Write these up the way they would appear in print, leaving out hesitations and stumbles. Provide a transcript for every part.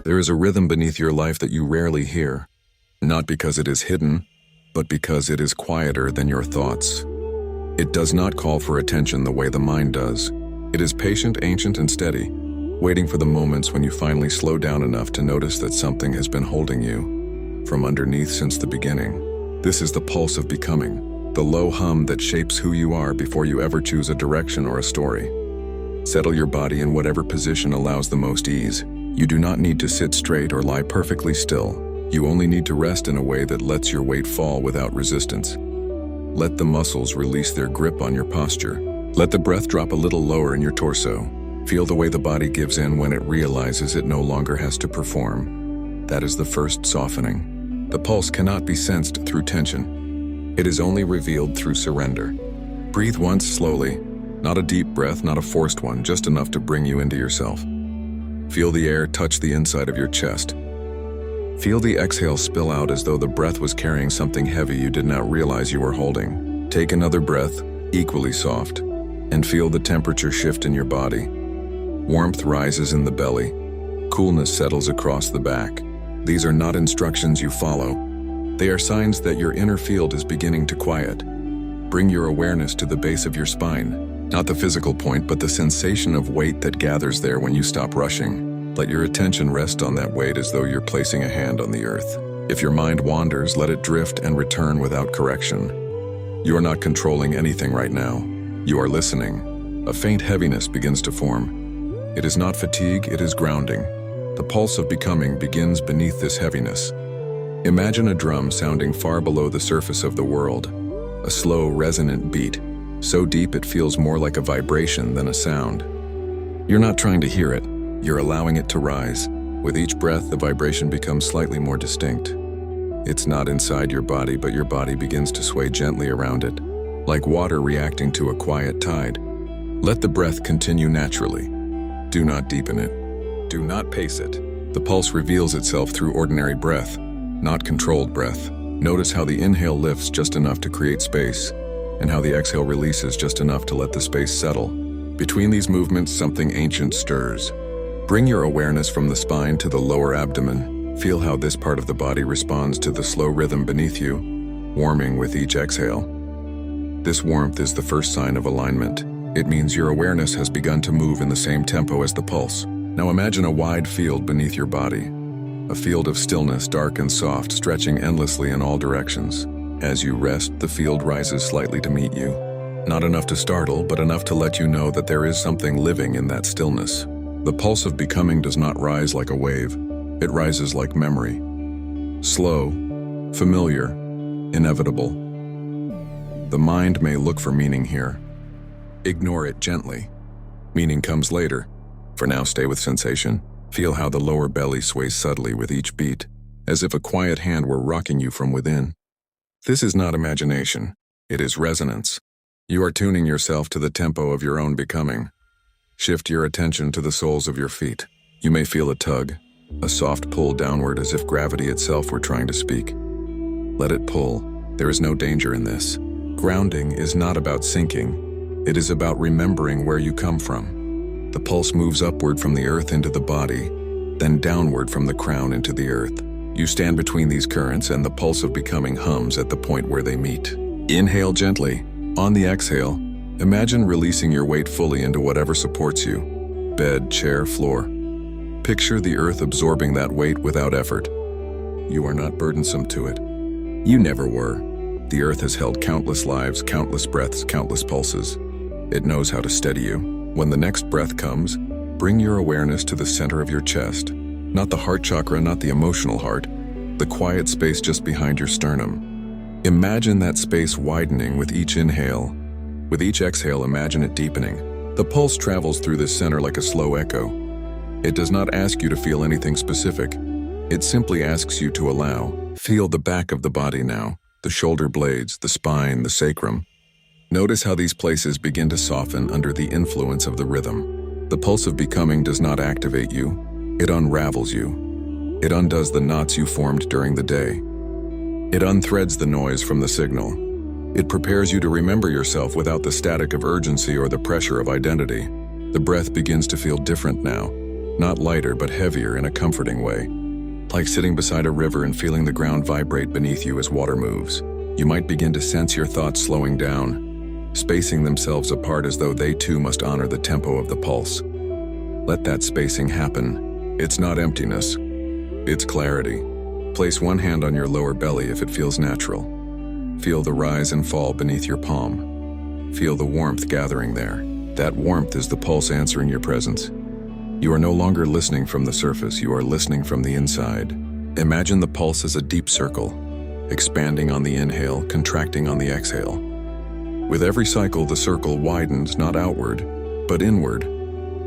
There is a rhythm beneath your life that you rarely hear, not because it is hidden, but because it is quieter than your thoughts. It does not call for attention the way the mind does. It is patient, ancient, and steady, waiting for the moments when you finally slow down enough to notice that something has been holding you from underneath since the beginning. This is the pulse of becoming, the low hum that shapes who you are before you ever choose a direction or a story. Settle your body in whatever position allows the most ease. You do not need to sit straight or lie perfectly still. You only need to rest in a way that lets your weight fall without resistance. Let the muscles release their grip on your posture. Let the breath drop a little lower in your torso. Feel the way the body gives in when it realizes it no longer has to perform. That is the first softening. The pulse cannot be sensed through tension. It is only revealed through surrender. Breathe once slowly, not a deep breath, not a forced one, just enough to bring you into yourself. Feel the air touch the inside of your chest. Feel the exhale spill out as though the breath was carrying something heavy you did not realize you were holding. Take another breath, equally soft, and feel the temperature shift in your body. Warmth rises in the belly. Coolness settles across the back. These are not instructions you follow. They are signs that your inner field is beginning to quiet. Bring your awareness to the base of your spine. Not the physical point, but the sensation of weight that gathers there when you stop rushing. Let your attention rest on that weight as though you're placing a hand on the earth. If your mind wanders, let it drift and return without correction. You are not controlling anything right now. You are listening. A faint heaviness begins to form. It is not fatigue, it is grounding. The pulse of becoming begins beneath this heaviness. Imagine a drum sounding far below the surface of the world. A slow, resonant beat. So deep it feels more like a vibration than a sound. You're not trying to hear it, you're allowing it to rise. With each breath, the vibration becomes slightly more distinct. It's not inside your body, but your body begins to sway gently around it, like water reacting to a quiet tide. Let the breath continue naturally. Do not deepen it. Do not pace it. The pulse reveals itself through ordinary breath, not controlled breath. Notice how the inhale lifts just enough to create space, and how the exhale releases just enough to let the space settle. Between these movements, something ancient stirs. Bring your awareness from the spine to the lower abdomen. Feel how this part of the body responds to the slow rhythm beneath you, warming with each exhale. This warmth is the first sign of alignment. It means your awareness has begun to move in the same tempo as the pulse. Now imagine a wide field beneath your body. A field of stillness, dark and soft, stretching endlessly in all directions. As you rest, the field rises slightly to meet you. Not enough to startle, but enough to let you know that there is something living in that stillness. The pulse of becoming does not rise like a wave. It rises like memory. Slow, familiar, inevitable. The mind may look for meaning here. Ignore it gently. Meaning comes later. For now, stay with sensation. Feel how the lower belly sways subtly with each beat, as if a quiet hand were rocking you from within. This is not imagination, it is resonance. You are tuning yourself to the tempo of your own becoming. Shift your attention to the soles of your feet. You may feel a tug, a soft pull downward as if gravity itself were trying to speak. Let it pull. There is no danger in this. Grounding is not about sinking. It is about remembering where you come from. The pulse moves upward from the earth into the body, then downward from the crown into the earth. You stand between these currents and the pulse of becoming hums at the point where they meet. Inhale gently. On the exhale, imagine releasing your weight fully into whatever supports you. Bed, chair, floor. Picture the earth absorbing that weight without effort. You are not burdensome to it. You never were. The earth has held countless lives, countless breaths, countless pulses. It knows how to steady you. When the next breath comes, bring your awareness to the center of your chest. Not the heart chakra, not the emotional heart, the quiet space just behind your sternum. Imagine that space widening with each inhale. With each exhale, imagine it deepening. The pulse travels through this center like a slow echo. It does not ask you to feel anything specific. It simply asks you to allow. Feel the back of the body now, the shoulder blades, the spine, the sacrum. Notice how these places begin to soften under the influence of the rhythm. The pulse of becoming does not activate you. It unravels you. It undoes the knots you formed during the day. It unthreads the noise from the signal. It prepares you to remember yourself without the static of urgency or the pressure of identity. The breath begins to feel different now, not lighter but heavier in a comforting way. Like sitting beside a river and feeling the ground vibrate beneath you as water moves. You might begin to sense your thoughts slowing down, spacing themselves apart as though they too must honor the tempo of the pulse. Let that spacing happen. It's not emptiness. It's clarity. Place one hand on your lower belly if it feels natural. Feel the rise and fall beneath your palm. Feel the warmth gathering there. That warmth is the pulse answering your presence. You are no longer listening from the surface, you are listening from the inside. Imagine the pulse as a deep circle, expanding on the inhale, contracting on the exhale. With every cycle, the circle widens not outward, but inward,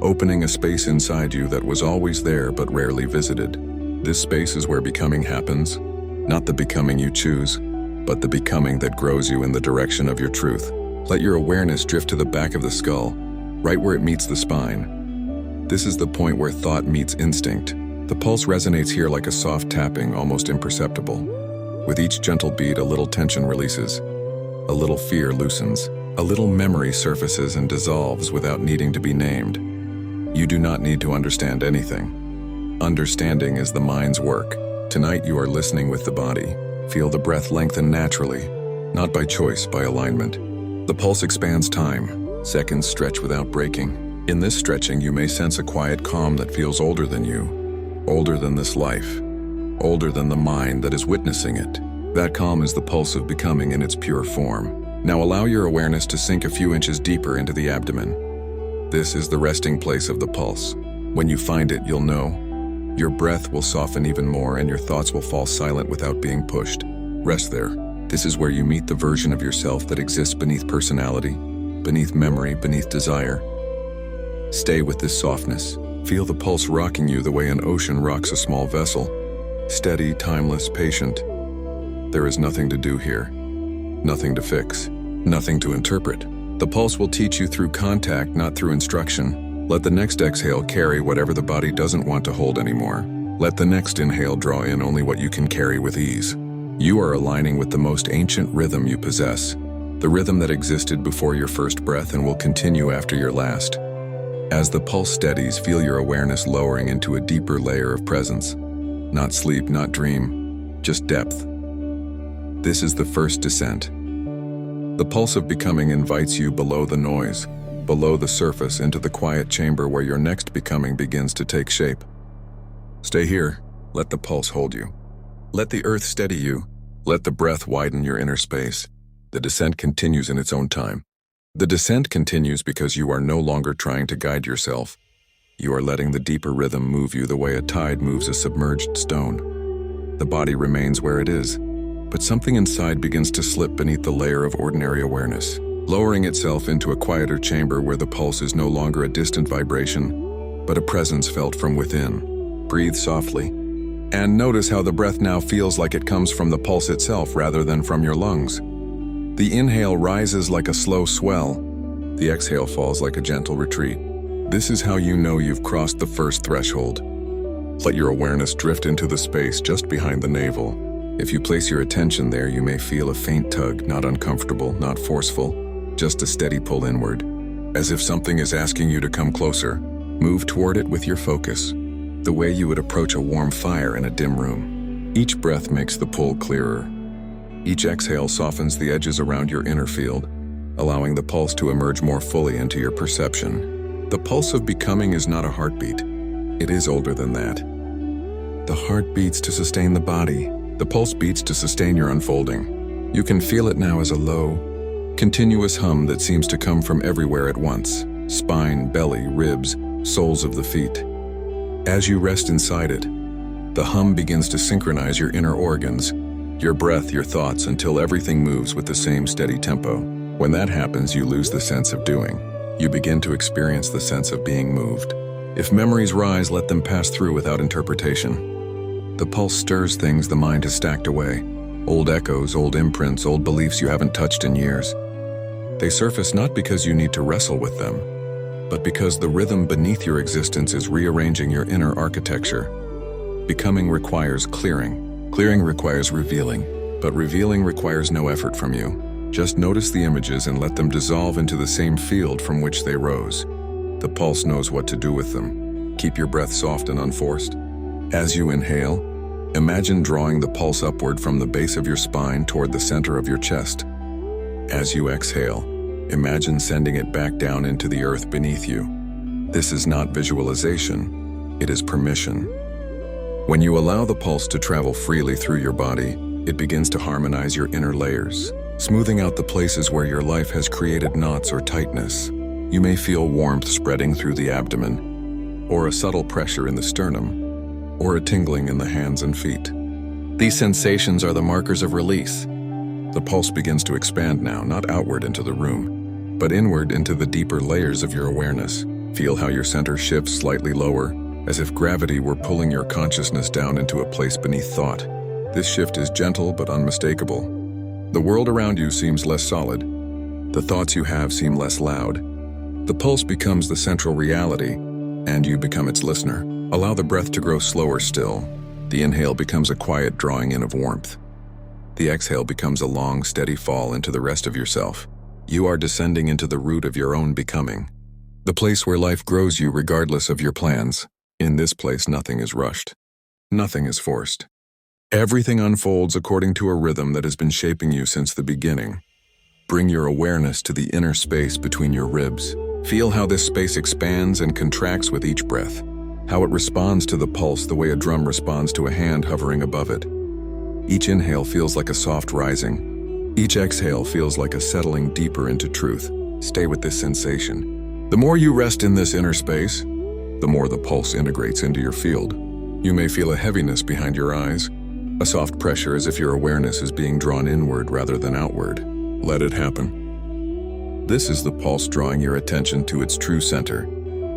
opening a space inside you that was always there but rarely visited. This space is where becoming happens, not the becoming you choose, but the becoming that grows you in the direction of your truth. Let your awareness drift to the back of the skull, right where it meets the spine. This is the point where thought meets instinct. The pulse resonates here like a soft tapping, almost imperceptible. With each gentle beat, a little tension releases, a little fear loosens, a little memory surfaces and dissolves without needing to be named. You do not need to understand anything. Understanding is the mind's work. Tonight you are listening with the body. Feel the breath lengthen naturally, not by choice, by alignment. The pulse expands time. Seconds stretch without breaking. In this stretching, you may sense a quiet calm that feels older than you, older than this life, older than the mind that is witnessing it. That calm is the pulse of becoming in its pure form. Now allow your awareness to sink a few inches deeper into the abdomen. This is the resting place of the pulse. When you find it, you'll know. Your breath will soften even more and your thoughts will fall silent without being pushed. Rest there. This is where you meet the version of yourself that exists beneath personality, beneath memory, beneath desire. Stay with this softness. Feel the pulse rocking you the way an ocean rocks a small vessel. Steady, timeless, patient. There is nothing to do here. Nothing to fix. Nothing to interpret. The pulse will teach you through contact, not through instruction. Let the next exhale carry whatever the body doesn't want to hold anymore. Let the next inhale draw in only what you can carry with ease. You are aligning with the most ancient rhythm you possess, the rhythm that existed before your first breath and will continue after your last. As the pulse steadies, feel your awareness lowering into a deeper layer of presence. Not sleep, not dream, just depth. This is the first descent. The pulse of becoming invites you below the noise, below the surface, into the quiet chamber where your next becoming begins to take shape. Stay here. Let the pulse hold you. Let the earth steady you. Let the breath widen your inner space. The descent continues in its own time. The descent continues because you are no longer trying to guide yourself. You are letting the deeper rhythm move you the way a tide moves a submerged stone. The body remains where it is, but something inside begins to slip beneath the layer of ordinary awareness, lowering itself into a quieter chamber where the pulse is no longer a distant vibration, but a presence felt from within. Breathe softly, and notice how the breath now feels like it comes from the pulse itself rather than from your lungs. The inhale rises like a slow swell. The exhale falls like a gentle retreat. This is how you know you've crossed the first threshold. Let your awareness drift into the space just behind the navel. If you place your attention there, you may feel a faint tug, not uncomfortable, not forceful, just a steady pull inward, as if something is asking you to come closer. Move toward it with your focus, the way you would approach a warm fire in a dim room. Each breath makes the pull clearer. Each exhale softens the edges around your inner field, allowing the pulse to emerge more fully into your perception. The pulse of becoming is not a heartbeat. It is older than that. The heart beats to sustain the body. The pulse beats to sustain your unfolding. You can feel it now as a low, continuous hum that seems to come from everywhere at once. Spine, belly, ribs, soles of the feet. As you rest inside it, the hum begins to synchronize your inner organs, your breath, your thoughts, until everything moves with the same steady tempo. When that happens, you lose the sense of doing. You begin to experience the sense of being moved. If memories rise, let them pass through without interpretation. The pulse stirs things the mind has stacked away. Old echoes, old imprints, old beliefs you haven't touched in years. They surface not because you need to wrestle with them, but because the rhythm beneath your existence is rearranging your inner architecture. Becoming requires clearing. Clearing requires revealing, but revealing requires no effort from you. Just notice the images and let them dissolve into the same field from which they rose. The pulse knows what to do with them. Keep your breath soft and unforced. As you inhale, imagine drawing the pulse upward from the base of your spine toward the center of your chest. As you exhale, imagine sending it back down into the earth beneath you. This is not visualization, it is permission. When you allow the pulse to travel freely through your body, it begins to harmonize your inner layers, smoothing out the places where your life has created knots or tightness. You may feel warmth spreading through the abdomen, or a subtle pressure in the sternum, or a tingling in the hands and feet. These sensations are the markers of release. The pulse begins to expand now, not outward into the room, but inward into the deeper layers of your awareness. Feel how your center shifts slightly lower, as if gravity were pulling your consciousness down into a place beneath thought. This shift is gentle but unmistakable. The world around you seems less solid. The thoughts you have seem less loud. The pulse becomes the central reality, and you become its listener. Allow the breath to grow slower still. The inhale becomes a quiet drawing in of warmth. The exhale becomes a long, steady fall into the rest of yourself. You are descending into the root of your own becoming, the place where life grows you regardless of your plans. In this place, nothing is rushed. Nothing is forced. Everything unfolds according to a rhythm that has been shaping you since the beginning. Bring your awareness to the inner space between your ribs. Feel how this space expands and contracts with each breath, how it responds to the pulse the way a drum responds to a hand hovering above it. Each inhale feels like a soft rising. Each exhale feels like a settling deeper into truth. Stay with this sensation. The more you rest in this inner space, the more the pulse integrates into your field. You may feel a heaviness behind your eyes, a soft pressure as if your awareness is being drawn inward rather than outward. Let it happen. This is the pulse drawing your attention to its true center,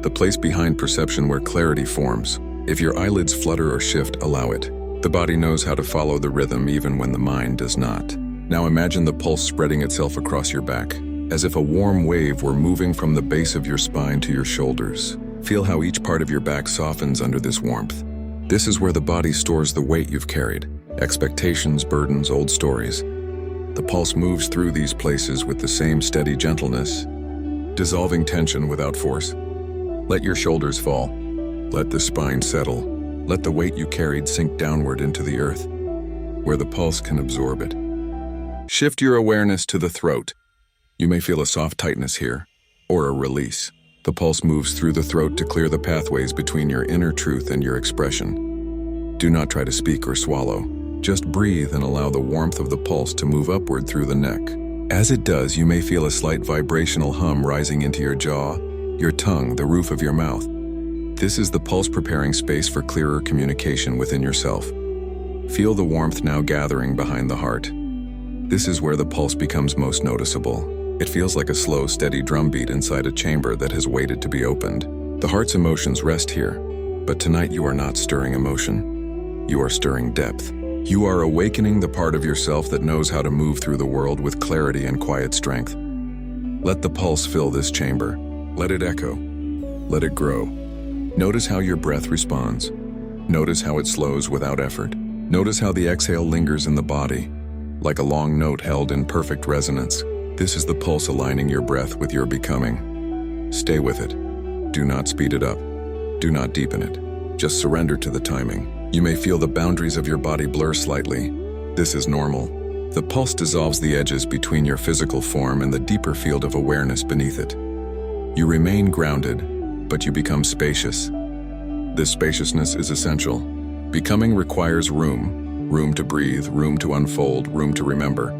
the place behind perception where clarity forms. If your eyelids flutter or shift, allow it. The body knows how to follow the rhythm even when the mind does not. Now imagine the pulse spreading itself across your back, as if a warm wave were moving from the base of your spine to your shoulders. Feel how each part of your back softens under this warmth. This is where the body stores the weight you've carried, expectations, burdens, old stories. The pulse moves through these places with the same steady gentleness, dissolving tension without force. Let your shoulders fall. Let the spine settle. Let the weight you carried sink downward into the earth, where the pulse can absorb it. Shift your awareness to the throat. You may feel a soft tightness here, or a release. The pulse moves through the throat to clear the pathways between your inner truth and your expression. Do not try to speak or swallow. Just breathe and allow the warmth of the pulse to move upward through the neck. As it does, you may feel a slight vibrational hum rising into your jaw, your tongue, the roof of your mouth. This is the pulse preparing space for clearer communication within yourself. Feel the warmth now gathering behind the heart. This is where the pulse becomes most noticeable. It feels like a slow, steady drumbeat inside a chamber that has waited to be opened. The heart's emotions rest here, but tonight you are not stirring emotion. You are stirring depth. You are awakening the part of yourself that knows how to move through the world with clarity and quiet strength. Let the pulse fill this chamber. Let it echo. Let it grow. Notice how your breath responds. Notice how it slows without effort. Notice how the exhale lingers in the body, like a long note held in perfect resonance. This is the pulse aligning your breath with your becoming. Stay with it. Do not speed it up. Do not deepen it. Just surrender to the timing. You may feel the boundaries of your body blur slightly. This is normal. The pulse dissolves the edges between your physical form and the deeper field of awareness beneath it. You remain grounded, but you become spacious. This spaciousness is essential. Becoming requires room to breathe, room to unfold, room to remember.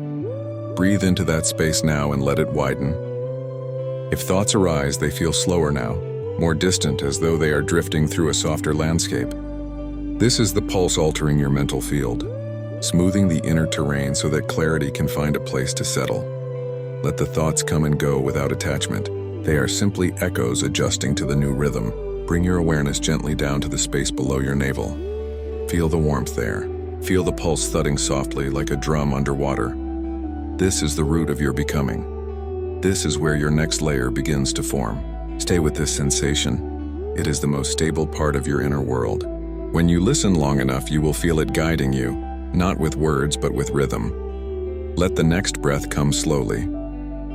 Breathe into that space now and let it widen. If thoughts arise, they feel slower now, more distant, as though they are drifting through a softer landscape. This is the pulse altering your mental field, smoothing the inner terrain so that clarity can find a place to settle. Let the thoughts come and go without attachment. They are simply echoes adjusting to the new rhythm. Bring your awareness gently down to the space below your navel. Feel the warmth there. Feel the pulse thudding softly like a drum underwater. This is the root of your becoming. This is where your next layer begins to form. Stay with this sensation. It is the most stable part of your inner world. When you listen long enough, you will feel it guiding you, not with words but with rhythm. Let the next breath come slowly.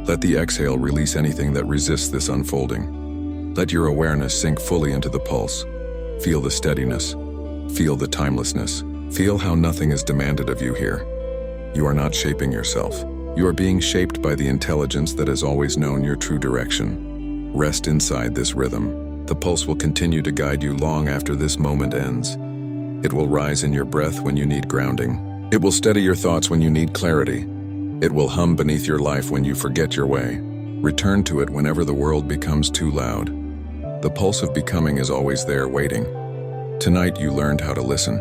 Let the exhale release anything that resists this unfolding. Let your awareness sink fully into the pulse. Feel the steadiness. Feel the timelessness. Feel how nothing is demanded of you here. You are not shaping yourself. You are being shaped by the intelligence that has always known your true direction. Rest inside this rhythm. The pulse will continue to guide you long after this moment ends. It will rise in your breath when you need grounding. It will steady your thoughts when you need clarity. It will hum beneath your life when you forget your way. Return to it whenever the world becomes too loud. The pulse of becoming is always there waiting. Tonight you learned how to listen.